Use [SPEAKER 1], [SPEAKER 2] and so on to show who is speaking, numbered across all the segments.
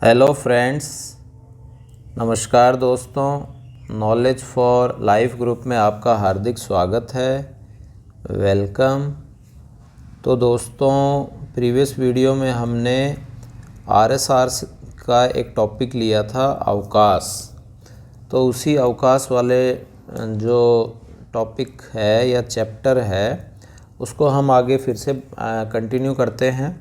[SPEAKER 1] Hello friends, नमस्कार दोस्तों। Knowledge for life group में आपका हार्दिक स्वागत है। वेलकम। तो दोस्तों, प्रीवियस वीडियो में हमने आरएसआर का एक टॉपिक लिया था, अवकाश। तो उसी अवकाश वाले जो टॉपिक है या चैप्टर है उसको हम आगे फिर से कंटिन्यू करते हैं।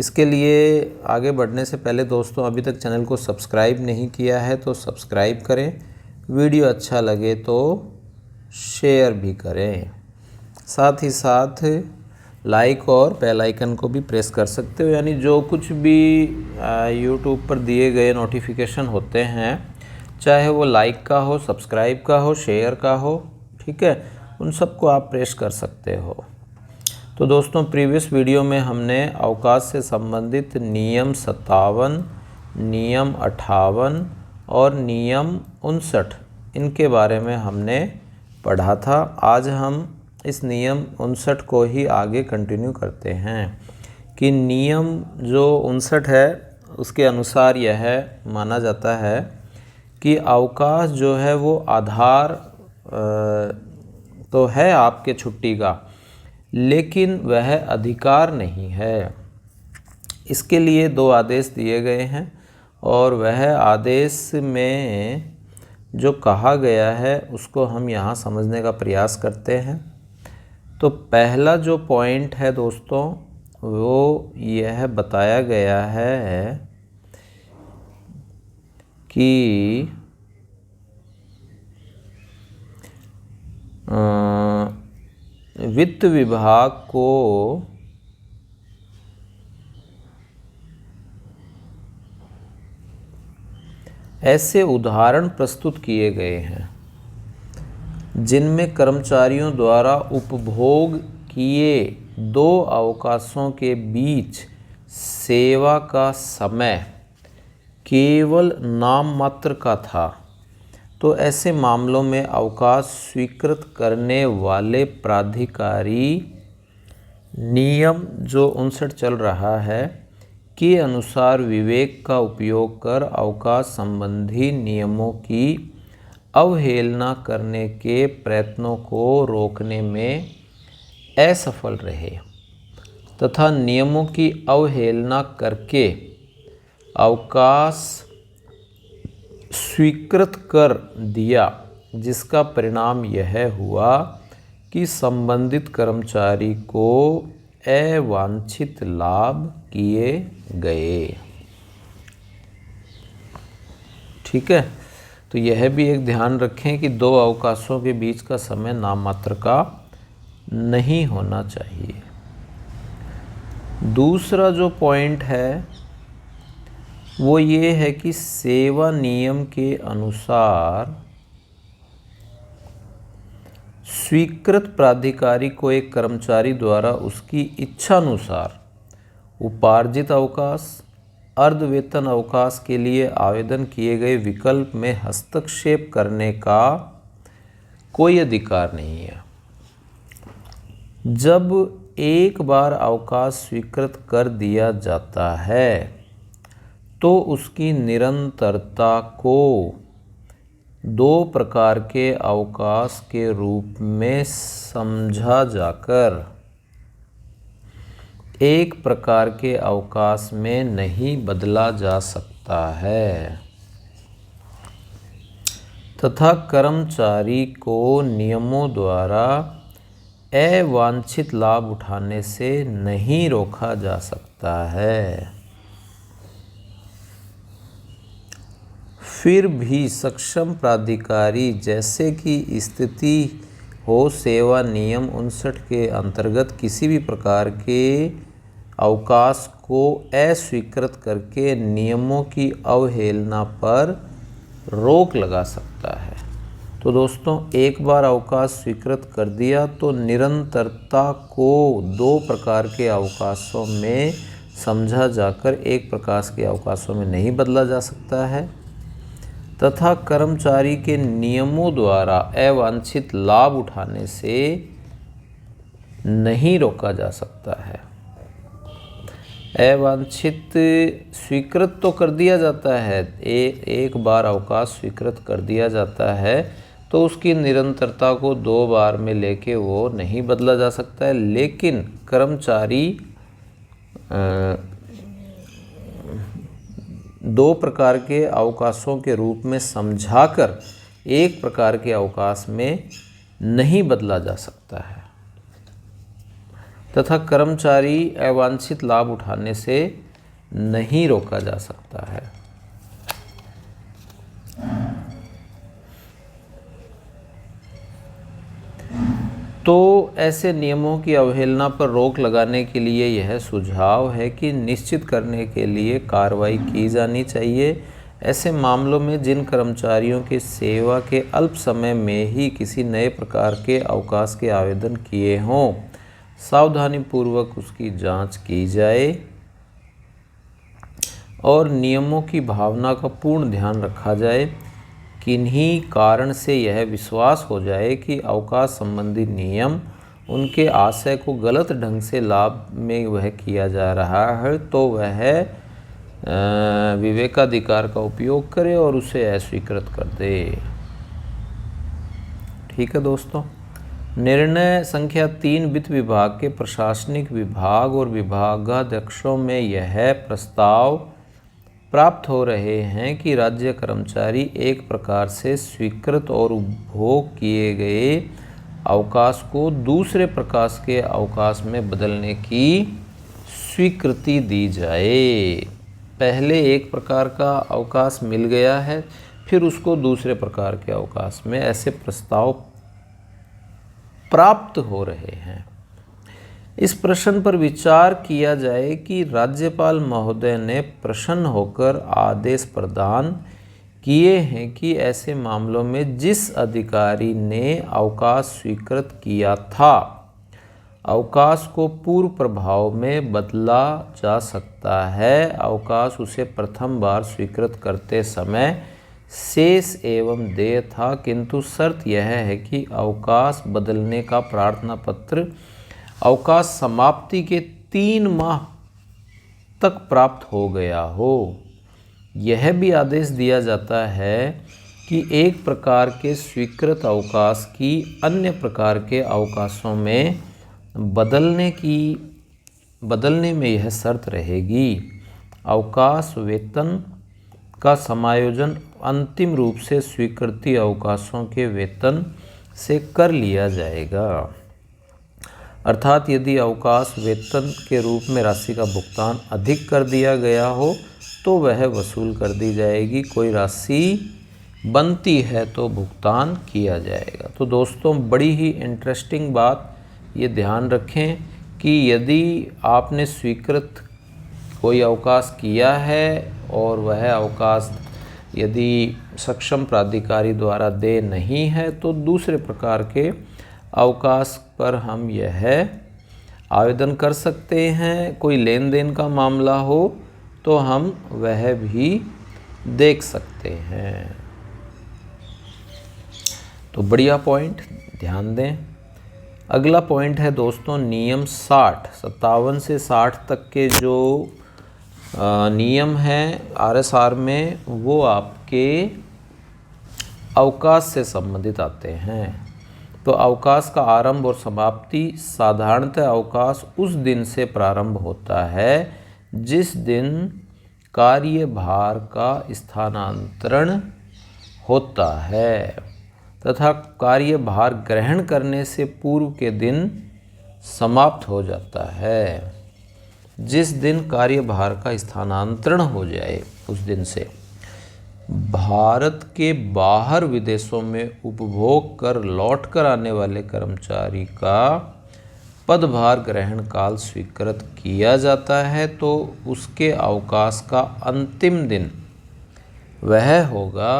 [SPEAKER 1] इसके लिए आगे बढ़ने से पहले दोस्तों, अभी तक चैनल को सब्सक्राइब नहीं किया है तो सब्सक्राइब करें। वीडियो अच्छा लगे तो शेयर भी करें। साथ ही साथ लाइक और बेल आइकन को भी प्रेस कर सकते हो, यानी जो कुछ भी यूट्यूब पर दिए गए नोटिफिकेशन होते हैं, चाहे वो लाइक का हो, सब्सक्राइब का हो, शेयर का हो, ठीक है, उन सबको आप प्रेस कर सकते हो। तो दोस्तों, प्रीवियस वीडियो में हमने अवकाश से संबंधित नियम 57, नियम 58 और नियम 59 इनके बारे में हमने पढ़ा था। आज हम इस नियम 59 को ही आगे कंटिन्यू करते हैं कि नियम जो 59 है उसके अनुसार यह माना जाता है कि अवकाश जो है वो आधार तो है आपके छुट्टी का, लेकिन वह अधिकार नहीं है। इसके लिए दो आदेश दिए गए हैं और वह आदेश में जो कहा गया है उसको हम यहाँ समझने का प्रयास करते हैं। तो पहला जो पॉइंट है दोस्तों, वो यह बताया गया है कि वित्त विभाग को ऐसे उदाहरण प्रस्तुत किए गए हैं जिनमें कर्मचारियों द्वारा उपभोग किए दो अवकाशों के बीच सेवा का समय केवल नाम मात्र का था। तो ऐसे मामलों में अवकाश स्वीकृत करने वाले प्राधिकारी नियम जो 59 चल रहा है के अनुसार विवेक का उपयोग कर अवकाश संबंधी नियमों की अवहेलना करने के प्रयत्नों को रोकने में असफल रहे तथा नियमों की अवहेलना करके अवकाश स्वीकृत कर दिया, जिसका परिणाम यह हुआ कि संबंधित कर्मचारी को अवांछित लाभ किए गए। ठीक है, तो यह भी एक ध्यान रखें कि दो अवकाशों के बीच का समय नाम मात्र का नहीं होना चाहिए। दूसरा जो पॉइंट है वो ये है कि सेवा नियम के अनुसार स्वीकृत प्राधिकारी को एक कर्मचारी द्वारा उसकी इच्छानुसार उपार्जित अवकाश, अर्धवेतन अवकाश के लिए आवेदन किए गए विकल्प में हस्तक्षेप करने का कोई अधिकार नहीं है। जब एक बार अवकाश स्वीकृत कर दिया जाता है तो उसकी निरंतरता को दो प्रकार के अवकाश के रूप में समझा जाकर एक प्रकार के अवकाश में नहीं बदला जा सकता है तथा कर्मचारी को नियमों द्वारा अवांछित लाभ उठाने से नहीं रोका जा सकता है। फिर भी सक्षम प्राधिकारी जैसे कि स्थिति हो सेवा नियम 59 के अंतर्गत किसी भी प्रकार के अवकाश को अस्वीकृत करके नियमों की अवहेलना पर रोक लगा सकता है। तो दोस्तों, एक बार अवकाश स्वीकृत कर दिया तो निरंतरता को दो प्रकार के अवकाशों में समझा जाकर एक प्रकार के अवकाशों में नहीं बदला जा सकता है तथा कर्मचारी के नियमों द्वारा अवांछित लाभ उठाने से नहीं रोका जा सकता है। अवांछित स्वीकृत तो कर दिया जाता है, एक बार अवकाश स्वीकृत कर दिया जाता है तो उसकी निरंतरता को 2 बार में लेके वो नहीं बदला जा सकता है। लेकिन कर्मचारी 2 प्रकार के अवकाशों के रूप में समझाकर 1 प्रकार के अवकाश में नहीं बदला जा सकता है तथा कर्मचारी अवांछित लाभ उठाने से नहीं रोका जा सकता है। तो ऐसे नियमों की अवहेलना पर रोक लगाने के लिए यह सुझाव है कि निश्चित करने के लिए कार्रवाई की जानी चाहिए। ऐसे मामलों में जिन कर्मचारियों की सेवा के अल्प समय में ही किसी नए प्रकार के अवकाश के आवेदन किए हों, सावधानीपूर्वक उसकी जांच की जाए और नियमों की भावना का पूर्ण ध्यान रखा जाए। किन्हीं कारण से यह विश्वास हो जाए कि अवकाश संबंधी नियम उनके आशय को गलत ढंग से लाभ में वह किया जा रहा है तो वह विवेकाधिकार का उपयोग करे और उसे अस्वीकृत कर दे। ठीक है दोस्तों। निर्णय संख्या 3 वित्त विभाग के प्रशासनिक विभाग और विभागाध्यक्षों में यह प्रस्ताव प्राप्त हो रहे हैं कि राज्य कर्मचारी एक प्रकार से स्वीकृत और उपभोग किए गए अवकाश को दूसरे प्रकार के अवकाश में बदलने की स्वीकृति दी जाए। पहले एक प्रकार का अवकाश मिल गया है, फिर उसको दूसरे प्रकार के अवकाश में, ऐसे प्रस्ताव प्राप्त हो रहे हैं। इस प्रश्न पर विचार किया जाए कि राज्यपाल महोदय ने प्रसन्न होकर आदेश प्रदान किए हैं कि ऐसे मामलों में जिस अधिकारी ने अवकाश स्वीकृत किया था, अवकाश को पूर्व प्रभाव में बदला जा सकता है। अवकाश उसे प्रथम बार स्वीकृत करते समय शेष एवं देय था, किंतु शर्त यह है कि अवकाश बदलने का प्रार्थना पत्र अवकाश समाप्ति के 3 माह तक प्राप्त हो गया हो। यह भी आदेश दिया जाता है कि एक प्रकार के स्वीकृत अवकाश की अन्य प्रकार के अवकाशों में बदलने में यह शर्त रहेगी, अवकाश वेतन का समायोजन अंतिम रूप से स्वीकृति अवकाशों के वेतन से कर लिया जाएगा। अर्थात यदि अवकाश वेतन के रूप में राशि का भुगतान अधिक कर दिया गया हो तो वह वसूल कर दी जाएगी, कोई राशि बनती है तो भुगतान किया जाएगा। तो दोस्तों बड़ी ही इंटरेस्टिंग बात ये ध्यान रखें कि यदि आपने स्वीकृत कोई अवकाश किया है और वह अवकाश यदि सक्षम प्राधिकारी द्वारा दे नहीं है तो दूसरे प्रकार के अवकाश पर हम यह आवेदन कर सकते हैं। कोई लेन देन का मामला हो तो हम वह भी देख सकते हैं। तो बढ़िया पॉइंट, ध्यान दें। अगला पॉइंट है दोस्तों नियम 57 से 60 तक के जो नियम हैं आरएसआर में, वो आपके अवकाश से संबंधित आते हैं। तो अवकाश का आरंभ और समाप्ति, साधारणतः अवकाश उस दिन से प्रारंभ होता है जिस दिन कार्यभार का स्थानांतरण होता है तथा कार्यभार ग्रहण करने से पूर्व के दिन समाप्त हो जाता है। जिस दिन कार्यभार का स्थानांतरण हो जाए उस दिन से भारत के बाहर विदेशों में उपभोग कर लौट कर आने वाले कर्मचारी का पदभार ग्रहण काल स्वीकृत किया जाता है तो उसके अवकाश का अंतिम दिन वह होगा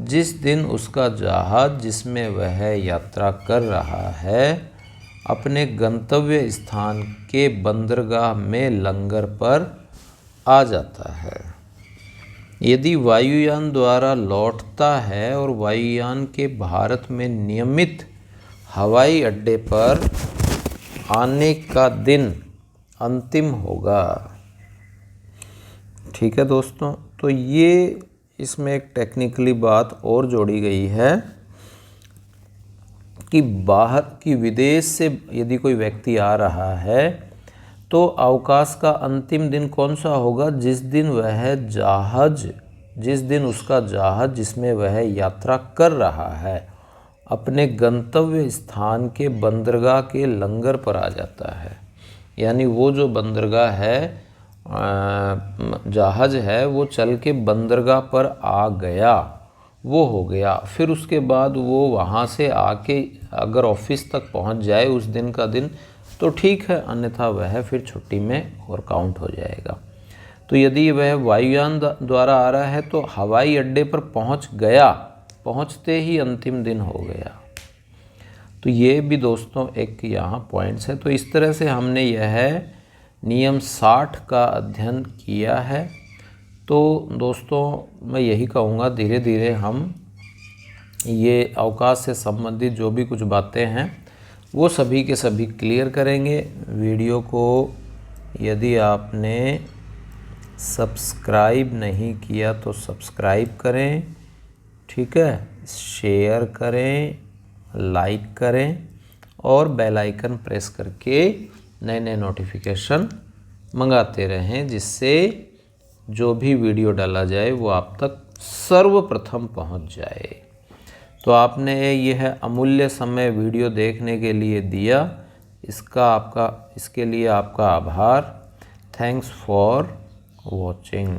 [SPEAKER 1] जिस दिन उसका जहाज जिसमें वह यात्रा कर रहा है अपने गंतव्य स्थान के बंदरगाह में लंगर पर आ जाता है। यदि वायुयान द्वारा लौटता है और वायुयान के भारत में नियमित हवाई अड्डे पर आने का दिन अंतिम होगा ठीक है दोस्तों, तो ये इसमें एक टेक्निकली बात और जोड़ी गई है कि बाहर की विदेश से यदि कोई व्यक्ति आ रहा है तो अवकाश का अंतिम दिन कौन सा होगा? जिस दिन उसका जहाज जिसमें वह यात्रा कर रहा है अपने गंतव्य स्थान के बंदरगाह के लंगर पर आ जाता है। यानी वो जो बंदरगाह है, जहाज है, वो चल के बंदरगाह पर आ गया, वो हो गया। फिर उसके बाद वो वहाँ से आके अगर ऑफिस तक पहुँच जाए उस दिन का दिन तो ठीक है, अन्यथा वह फिर छुट्टी में और काउंट हो जाएगा। तो यदि वह वायुयान द्वारा आ रहा है तो हवाई अड्डे पर पहुँच गया, पहुँचते ही अंतिम दिन हो गया। तो ये भी दोस्तों एक यहाँ पॉइंट्स है। तो इस तरह से हमने यह नियम 60 का अध्ययन किया है। तो दोस्तों मैं यही कहूँगा, धीरे धीरे हम ये अवकाश से संबंधित जो भी कुछ बातें हैं वो सभी के सभी क्लियर करेंगे। वीडियो को यदि आपने सब्सक्राइब नहीं किया तो सब्सक्राइब करें, ठीक है, शेयर करें, लाइक करें और बेल आइकन प्रेस करके नए नए नोटिफिकेशन मंगाते रहें, जिससे जो भी वीडियो डाला जाए वो आप तक सर्वप्रथम पहुंच जाए। तो आपने यह अमूल्य समय वीडियो देखने के लिए दिया, इसके लिए आपका आभार। Thanks for watching.